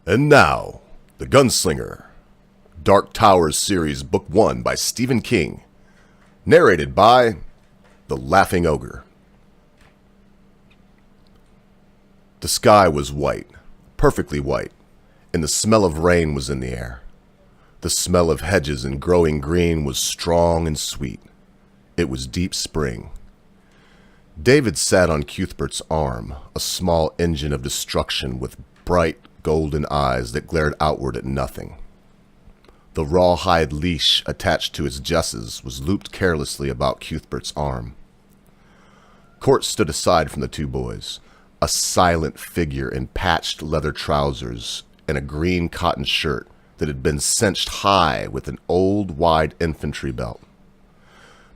And now, The Gunslinger, Dark Towers Series Book 1 by Stephen King, narrated by The Laughing Ogre. The sky was white, perfectly white, and the smell of rain was in the air. The smell of hedges and growing green was strong and sweet. It was deep spring. David sat on Cuthbert's arm, a small engine of destruction with bright golden eyes that glared outward at nothing. The rawhide leash attached to his jesses was looped carelessly about Cuthbert's arm. Court stood aside from the two boys, a silent figure in patched leather trousers and a green cotton shirt that had been cinched high with an old wide infantry belt.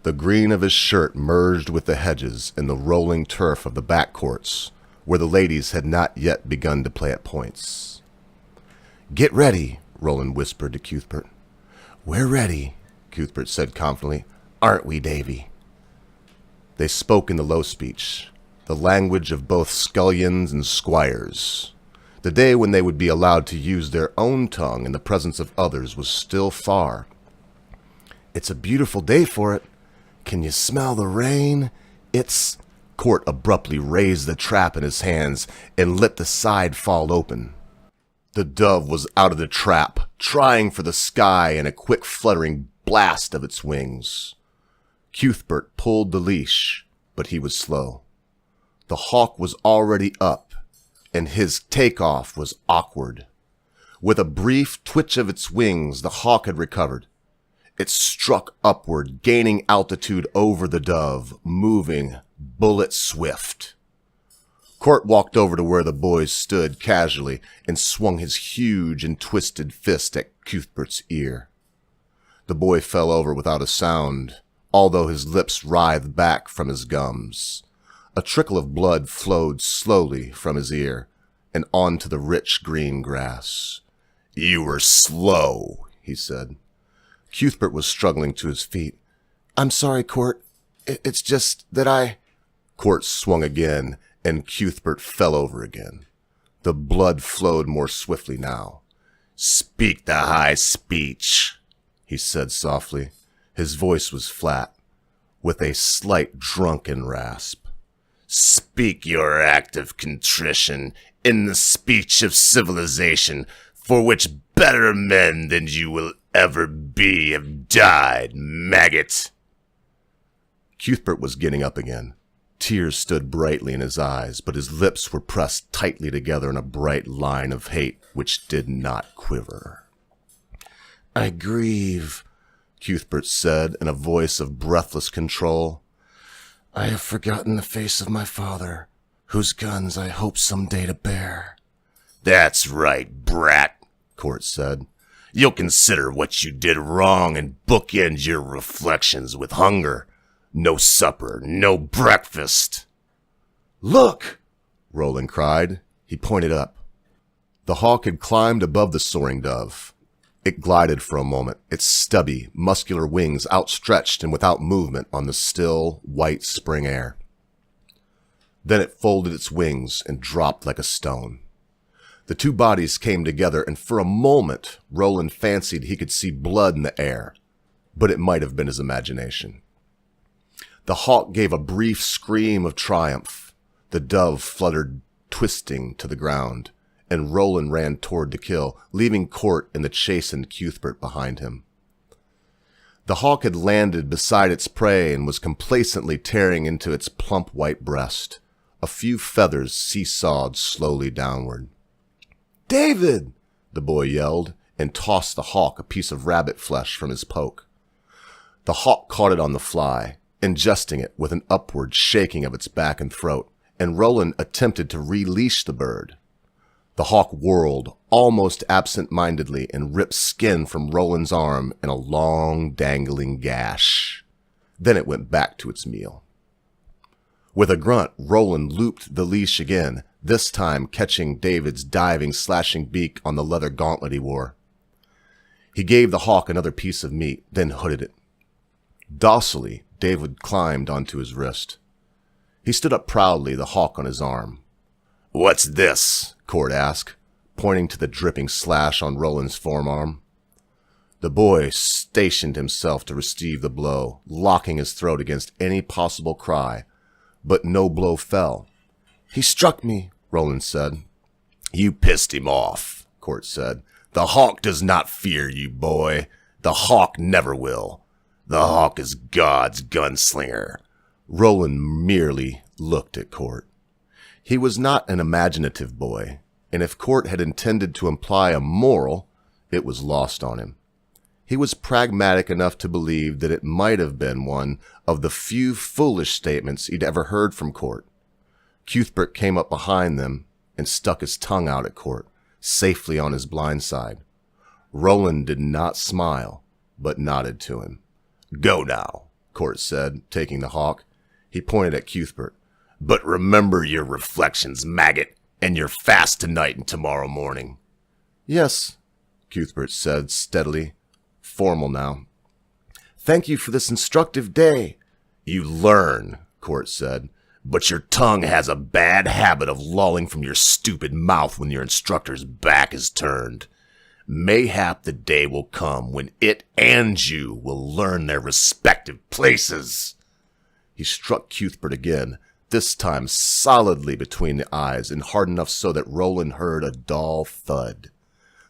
The green of his shirt merged with the hedges and the rolling turf of the back courts, where the ladies had not yet begun to play at points. "Get ready," Roland whispered to Cuthbert. "We're ready," Cuthbert said confidently. "Aren't we, Davy?" They spoke in the low speech, the language of both scullions and squires. The day when they would be allowed to use their own tongue in the presence of others was still far. "It's a beautiful day for it. Can you smell the rain? It's—" Court abruptly raised the trap in his hands and let the side fall open. The dove was out of the trap, trying for the sky in a quick fluttering blast of its wings. Cuthbert pulled the leash, but he was slow. The hawk was already up, and his takeoff was awkward. With a brief twitch of its wings, the hawk had recovered. It struck upward, gaining altitude over the dove, moving bullet swift. Court walked over to where the boys stood casually and swung his huge and twisted fist at Cuthbert's ear. The boy fell over without a sound, although his lips writhed back from his gums. A trickle of blood flowed slowly from his ear and onto the rich green grass. "You were slow," he said. Cuthbert was struggling to his feet. "I'm sorry, Court. It's just that I—" Court swung again, and Cuthbert fell over again. The blood flowed more swiftly now. "Speak the high speech," he said softly. His voice was flat, with a slight drunken rasp. "Speak your act of contrition in the speech of civilization, for which better men than you will ever be have died, maggot." Cuthbert was getting up again. Tears stood brightly in his eyes, but his lips were pressed tightly together in a bright line of hate which did not quiver. "I grieve," Cuthbert said in a voice of breathless control. "I have forgotten the face of my father, whose guns I hope someday to bear." "That's right, brat," Court said. "You'll consider what you did wrong and bookend your reflections with hunger. No supper, no breakfast." "Look!" Roland cried. He pointed up. The hawk had climbed above the soaring dove. It glided for a moment, its stubby, muscular wings outstretched and without movement on the still, white spring air. Then it folded its wings and dropped like a stone. The two bodies came together, and for a moment Roland fancied he could see blood in the air, but it might have been his imagination. The hawk gave a brief scream of triumph. The dove fluttered, twisting, to the ground, and Roland ran toward the kill, leaving Court and the chastened Cuthbert behind him. The hawk had landed beside its prey and was complacently tearing into its plump white breast. A few feathers seesawed slowly downward. "David!" the boy yelled, and tossed the hawk a piece of rabbit flesh from his poke. The hawk caught it on the fly, ingesting it with an upward shaking of its back and throat, and Roland attempted to releash the bird. The hawk whirled, almost absent-mindedly, and ripped skin from Roland's arm in a long, dangling gash. Then it went back to its meal. With a grunt, Roland looped the leash again, this time catching David's diving, slashing beak on the leather gauntlet he wore. He gave the hawk another piece of meat, then hooded it. Docilely, David climbed onto his wrist. He stood up proudly, the hawk on his arm. "What's this?" Court asked, pointing to the dripping slash on Roland's forearm. The boy stationed himself to receive the blow, locking his throat against any possible cry, but no blow fell. "He struck me," Roland said. "You pissed him off," Court said. "The hawk does not fear you, boy. The hawk never will. The hawk is God's gunslinger." Roland merely looked at Court. He was not an imaginative boy, and if Court had intended to imply a moral, it was lost on him. He was pragmatic enough to believe that it might have been one of the few foolish statements he'd ever heard from Court. Cuthbert came up behind them and stuck his tongue out at Court, safely on his blind side. Roland did not smile, but nodded to him. "Go now," Court said, taking the hawk. He pointed at Cuthbert. "But remember your reflections, maggot, and your fast tonight and tomorrow morning." "Yes," Cuthbert said steadily, formal now. "Thank you for this instructive day." "You learn," Court said, "but your tongue has a bad habit of lolling from your stupid mouth when your instructor's back is turned. Mayhap the day will come when it and you will learn their respective places." He struck Cuthbert again, this time solidly between the eyes and hard enough so that Roland heard a dull thud,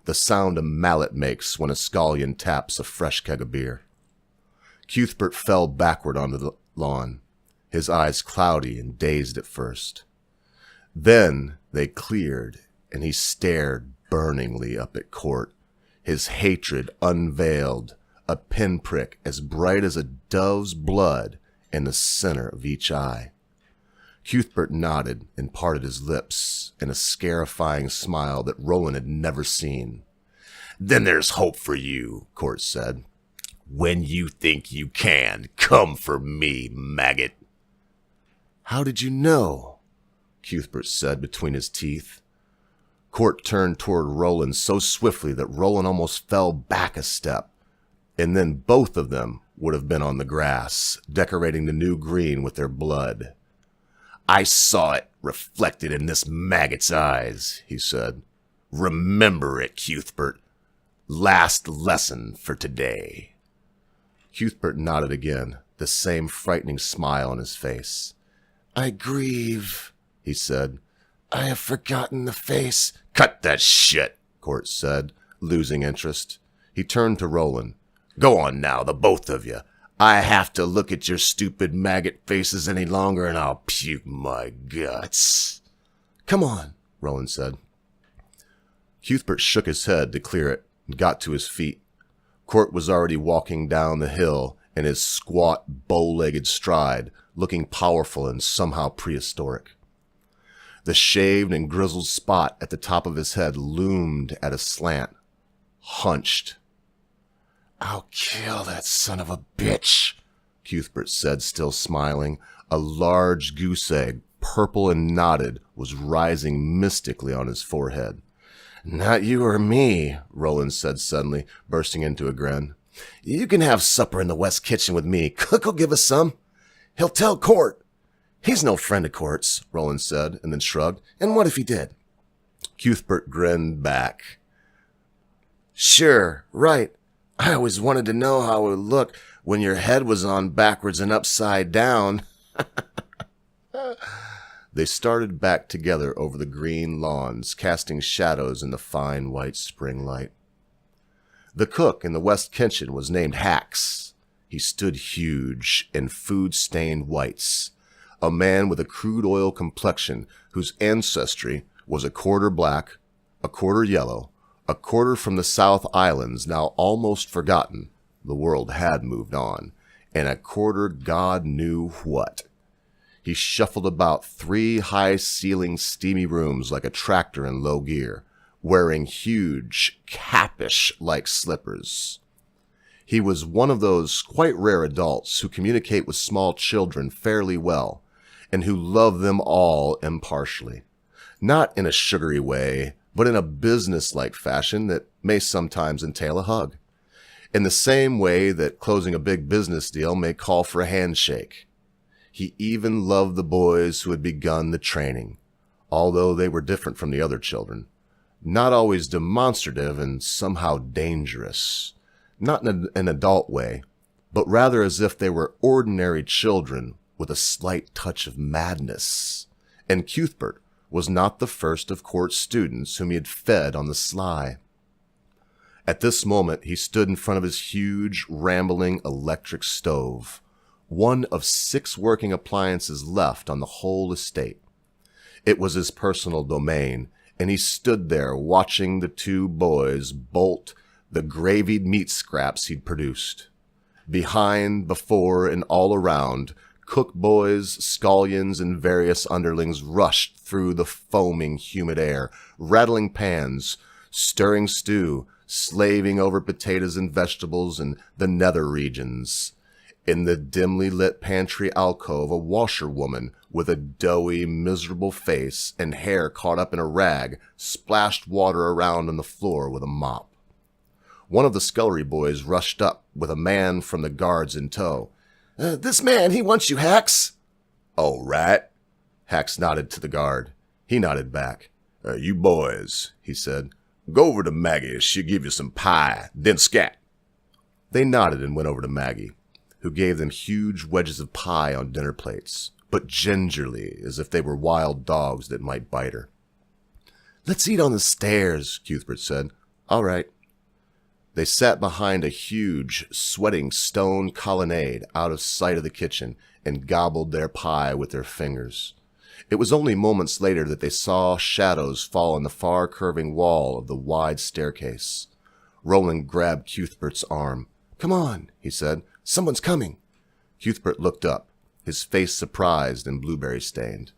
the sound a mallet makes when a scullion taps a fresh keg of beer. Cuthbert fell backward onto the lawn, his eyes cloudy and dazed at first. Then they cleared, and he stared burningly up at Court, his hatred unveiled, a pinprick as bright as a dove's blood in the center of each eye. Cuthbert nodded and parted his lips in a scarifying smile that Roland had never seen. "Then there's hope for you," Court said. "When you think you can, come for me, maggot." "How did you know?" Cuthbert said between his teeth. Court turned toward Roland so swiftly that Roland almost fell back a step, and then both of them would have been on the grass, decorating the new green with their blood. "I saw it reflected in this maggot's eyes," he said. "Remember it, Cuthbert. Last lesson for today." Cuthbert nodded again, the same frightening smile on his face. "I grieve," he said. "I have forgotten the face." "Cut that shit," Court said, losing interest. He turned to Roland. "Go on now, the both of you. I have to look at your stupid maggot faces any longer and I'll puke my guts." "Come on," Roland said. Cuthbert shook his head to clear it and got to his feet. Court was already walking down the hill in his squat, bow-legged stride, looking powerful and somehow prehistoric. The shaved and grizzled spot at the top of his head loomed at a slant, hunched. "I'll kill that son of a bitch," Cuthbert said, still smiling. A large goose egg, purple and knotted, was rising mystically on his forehead. "Not you or me," Roland said suddenly, bursting into a grin. "You can have supper in the West Kitchen with me. Cook'll give us some. He'll tell Court." "He's no friend of Court's," Roland said, and then shrugged. "And what if he did?" Cuthbert grinned back. "Sure, right. I always wanted to know how it would look when your head was on backwards and upside down." They started back together over the green lawns, casting shadows in the fine white spring light. The cook in the West Kitchen was named Hax. He stood huge in food-stained whites, a man with a crude oil complexion whose ancestry was a quarter black, a quarter yellow, a quarter from the South Islands now almost forgotten, the world had moved on, and a quarter God knew what. He shuffled about 3 high-ceilinged steamy rooms like a tractor in low gear, wearing huge, capish-like slippers. He was one of those quite rare adults who communicate with small children fairly well, and who love them all impartially, not in a sugary way, but in a business-like fashion that may sometimes entail a hug, in the same way that closing a big business deal may call for a handshake. He even loved the boys who had begun the training, although they were different from the other children. not always demonstrative and somehow dangerous, not in an adult way, but rather as if they were ordinary children with a slight touch of madness. And Cuthbert was not the first of Court's students whom he had fed on the sly. At this moment he stood in front of his huge, rambling electric stove, one of 6 working appliances left on the whole estate. It was his personal domain, and he stood there watching the 2 boys bolt the gravied meat scraps he'd produced. Behind, before, and all around, cook boys, scullions, and various underlings rushed through the foaming, humid air, rattling pans, stirring stew, slaving over potatoes and vegetables in the nether regions. In the dimly lit pantry alcove, a washerwoman with a doughy, miserable face and hair caught up in a rag splashed water around on the floor with a mop. One of the scullery boys rushed up with a man from the guards in tow. This man, he wants you, Hax." "All right." Hax nodded to the guard. He nodded back. "You boys," he said, "go over to Maggie. She'll give you some pie, then scat." They nodded and went over to Maggie, who gave them huge wedges of pie on dinner plates, but gingerly, as if they were wild dogs that might bite her. "Let's eat on the stairs," Cuthbert said. "All right." They sat behind a huge, sweating stone colonnade out of sight of the kitchen and gobbled their pie with their fingers. It was only moments later that they saw shadows fall on the far curving wall of the wide staircase. Roland grabbed Cuthbert's arm. "Come on," he said. "Someone's coming." Cuthbert looked up, his face surprised and blueberry-stained.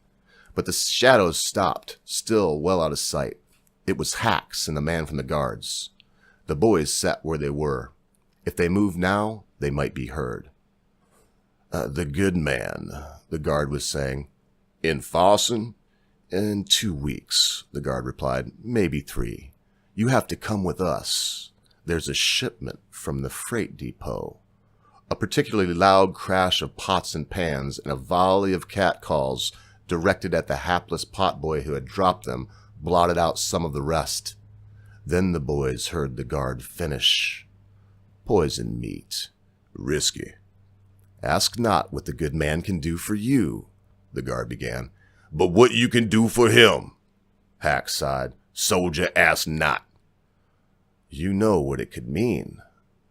But the shadows stopped, still well out of sight. It was Hax and the man from the guards. The boys sat where they were. If they moved now, they might be heard. "The good man," the guard was saying. "In Fawson?" "In 2 weeks," the guard replied. "Maybe 3. You have to come with us. There's a shipment from the freight depot." A particularly loud crash of pots and pans and a volley of catcalls directed at the hapless potboy who had dropped them blotted out some of the rest. Then the boys heard the guard finish. "Poison meat. Risky. Ask not what the good man can do for you," the guard began. "But what you can do for him," Hack sighed. "Soldier, ask not." "You know what it could mean,"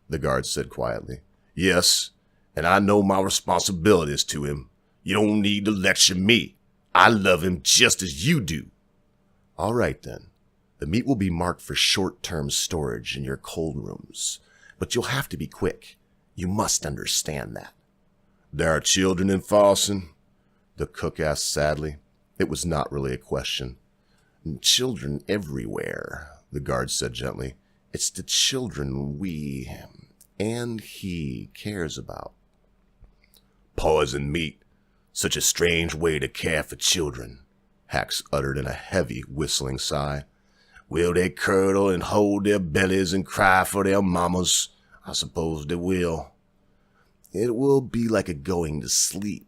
the guard said quietly. "Yes, and I know my responsibilities to him. You don't need to lecture me. I love him just as you do." "All right, then. The meat will be marked for short-term storage in your cold rooms, but you'll have to be quick. You must understand that." "There are children in Fawson?" the cook asked sadly. It was not really a question. "Children everywhere," the guard said gently. "It's the children we, and he, cares about." "Poison meat. Such a strange way to care for children," Hax uttered in a heavy, whistling sigh. "Will they curdle and hold their bellies and cry for their mamas? I suppose they will." "It will be like a going to sleep,"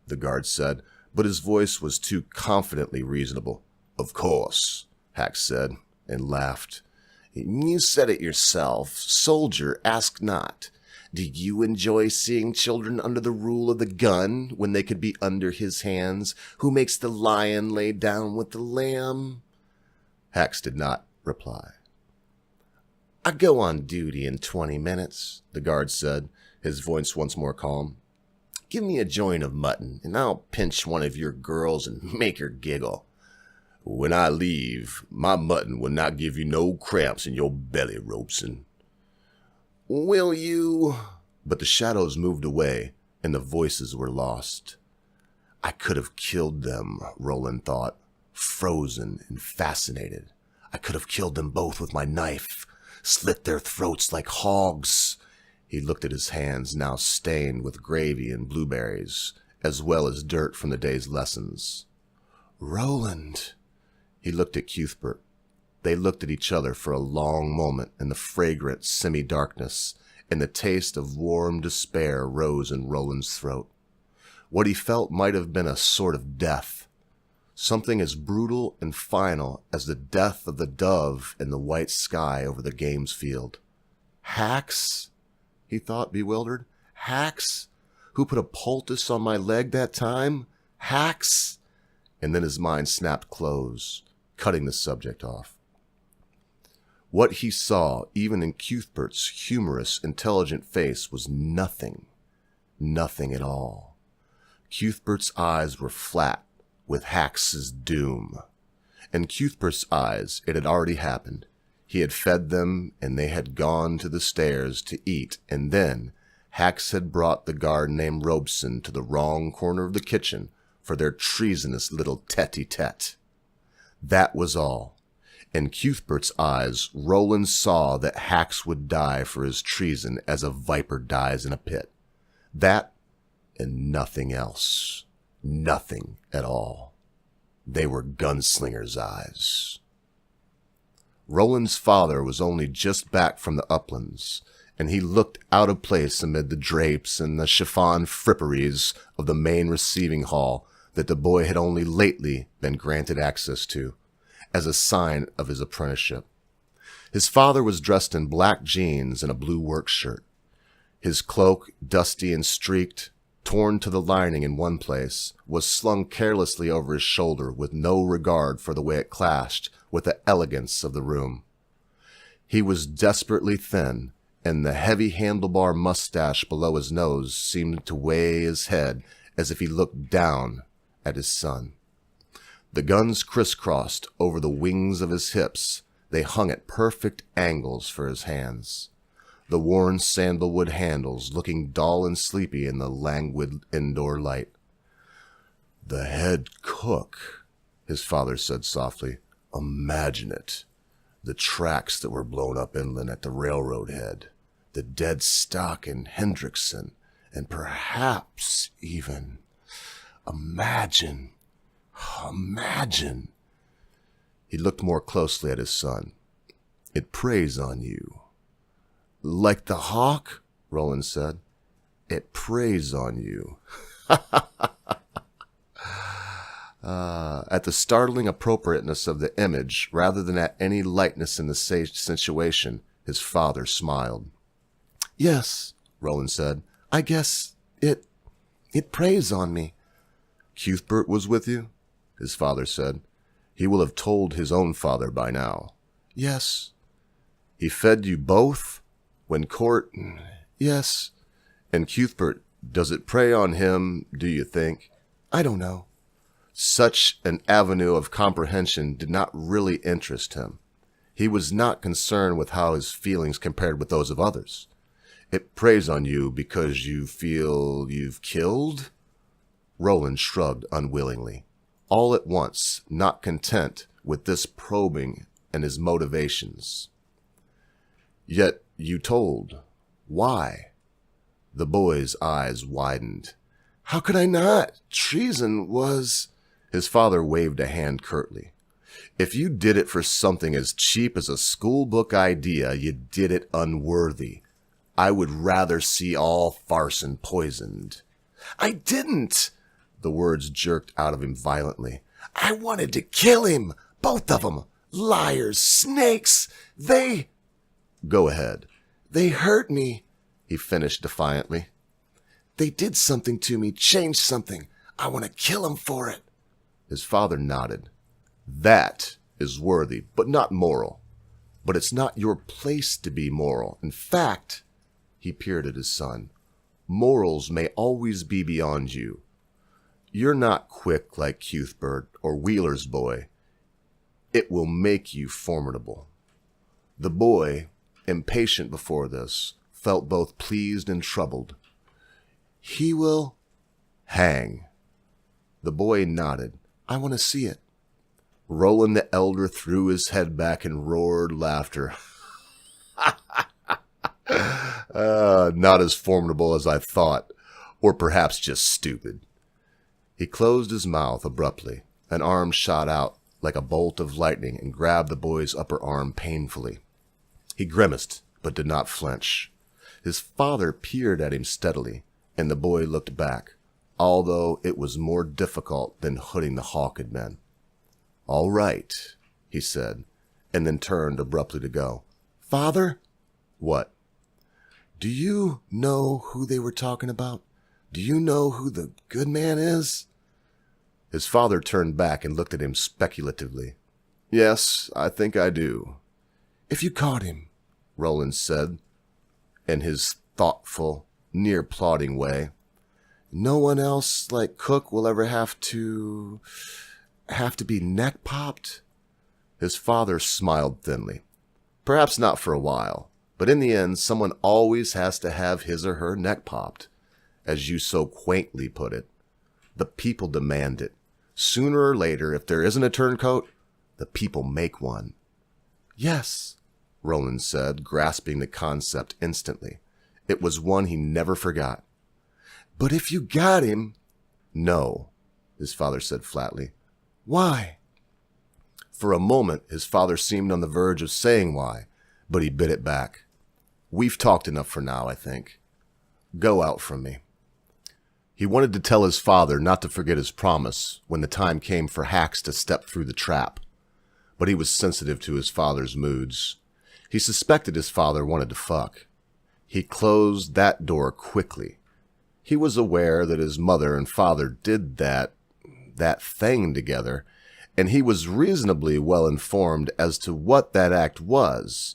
the guard said, but his voice was too confidently reasonable. "Of course," Hax said, and laughed. "You said it yourself. Soldier, ask not. Do you enjoy seeing children under the rule of the gun when they could be under his hands? Who makes the lion lay down with the lamb?" Hax did not reply. "I go on duty in 20 minutes, the guard said, his voice once more calm. "Give me a joint of mutton, and I'll pinch one of your girls and make her giggle. When I leave, my mutton will not give you no cramps in your belly, Robeson." "Will you?" But the shadows moved away, and the voices were lost. I could have killed them, Roland thought, frozen and fascinated. I could have killed them both with my knife, slit their throats like hogs. He looked at his hands, now stained with gravy and blueberries, as well as dirt from the day's lessons. "Roland!" He looked at Cuthbert. They looked at each other for a long moment in the fragrant semi-darkness, and the taste of warm despair rose in Roland's throat. What he felt might have been a sort of death. something as brutal and final as the death of the dove in the white sky over the games field. Hacks? He thought, bewildered. Hacks? Who put a poultice on my leg that time? Hacks? And then his mind snapped closed, cutting the subject off. What he saw, even in Cuthbert's humorous, intelligent face, was nothing. Nothing at all. Cuthbert's eyes were flat with Hax's doom. In Cuthbert's eyes, it had already happened. He had fed them, and they had gone to the stairs to eat, and then Hax had brought the guard named Robeson to the wrong corner of the kitchen for their treasonous little tete-a-tete. That was all. In Cuthbert's eyes, Roland saw that Hax would die for his treason as a viper dies in a pit. That and nothing else. Nothing at all. They were Gunslinger's eyes. Roland's father was only just back from the uplands, and he looked out of place amid the drapes and the chiffon fripperies of the main receiving hall that the boy had only lately been granted access to, as a sign of his apprenticeship. His father was dressed in black jeans and a blue work shirt. His cloak, dusty and streaked, torn to the lining in one place, was slung carelessly over his shoulder with no regard for the way it clashed with the elegance of the room. He was desperately thin, and the heavy handlebar mustache below his nose seemed to weigh his head as if he looked down at his son. The guns crisscrossed over the wings of his hips. They hung at perfect angles for his hands, the worn sandalwood handles looking dull and sleepy in the languid indoor light. "The head cook," his father said softly. "Imagine it. The tracks that were blown up inland at the railroad head, the dead stock in Hendrickson, and perhaps even... Imagine. He looked more closely at his son. "It preys on you." "Like the hawk?" Roland said. "It preys on you." At the startling appropriateness of the image, rather than at any lightness in the situation, his father smiled. "Yes," Roland said. "I guess it preys on me." "Cuthbert was with you?" his father said. "He will have told his own father by now." "Yes." "He fed you both? When court—" "Yes." "And Cuthbert, does it prey on him, do you think?" "I don't know." Such an avenue of comprehension did not really interest him. He was not concerned with how his feelings compared with those of others. "It preys on you because you feel you've killed?" Roland shrugged unwillingly, all at once not content with this probing and his motivations. "Yet you told. Why?" The boy's eyes widened. "How could I not? Treason was—" His father waved a hand curtly. "If you did it for something as cheap as a schoolbook idea, you did it unworthy. I would rather see all Farson poisoned." "I didn't!" The words jerked out of him violently. "I wanted to kill him! Both of them! Liars! Snakes! They—" "Go ahead." "They hurt me," he finished defiantly. "They did something to me, changed something. I want to kill them for it." His father nodded. "That is worthy, but not moral. But it's not your place to be moral. In fact," he peered at his son, "morals may always be beyond you. You're not quick like Cuthbert or Wheeler's boy. It will make you formidable." The boy, impatient before this, felt both pleased and troubled. "He will—" "Hang." The boy nodded. "I want to see it." Roland the elder threw his head back and roared laughter. Not as formidable as I thought, or perhaps just stupid." He closed his mouth abruptly. An arm shot out like a bolt of lightning and grabbed the boy's upper arm painfully. He grimaced, but did not flinch. His father peered at him steadily, and the boy looked back, although it was more difficult than hooding the hawk had been. All right, he said, and then turned abruptly to go. Father? What? Do you know who they were talking about? Do you know who the good man is? His father turned back and looked at him speculatively. Yes, I think I do. If you caught him, Roland said, in his thoughtful, near-plodding way, no one else like Cook will ever have to be neck-popped? His father smiled thinly. Perhaps not for a while, but in the end, someone always has to have his or her neck popped. As you so quaintly put it, the people demand it. Sooner or later, if there isn't a turncoat, the people make one. Yes, Roland said, grasping the concept instantly. It was one he never forgot. But if you got him... No, his father said flatly. Why? For a moment, his father seemed on the verge of saying why, but he bit it back. We've talked enough for now, I think. Go out from me. He wanted to tell his father not to forget his promise when the time came for Hax to step through the trap, but he was sensitive to his father's moods. He suspected his father wanted to fuck. He closed that door quickly. He was aware that his mother and father did that thing together, and he was reasonably well informed as to what that act was.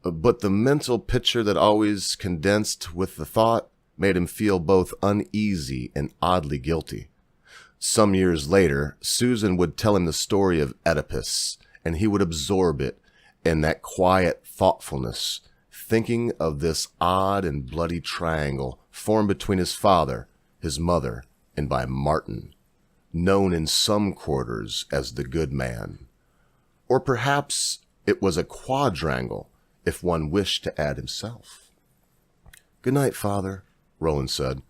But the mental picture that always condensed with the thought made him feel both uneasy and oddly guilty. Some years later, Susan would tell him the story of Oedipus, and he would absorb it in that quiet thoughtfulness, thinking of this odd and bloody triangle formed between his father, his mother, and by Martin, known in some quarters as the good man. Or perhaps it was a quadrangle, if one wished to add himself. Good night, Father, Roland said.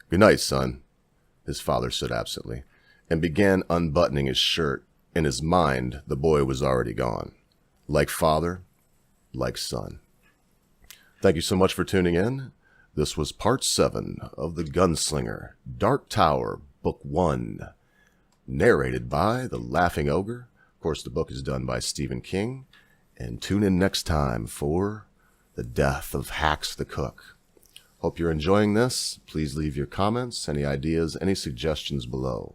Good night, son, his father said absently, and began unbuttoning his shirt. In his mind, the boy was already gone. Like father, like son. Thank you so much for tuning in. This was part 7 of The Gunslinger, Dark Tower, Book 1, narrated by The Laughing Ogre. Of course, the book is done by Stephen King. And tune in next time for The Death of Hax the Cook. Hope you're enjoying this. Please leave your comments, any ideas, any suggestions below.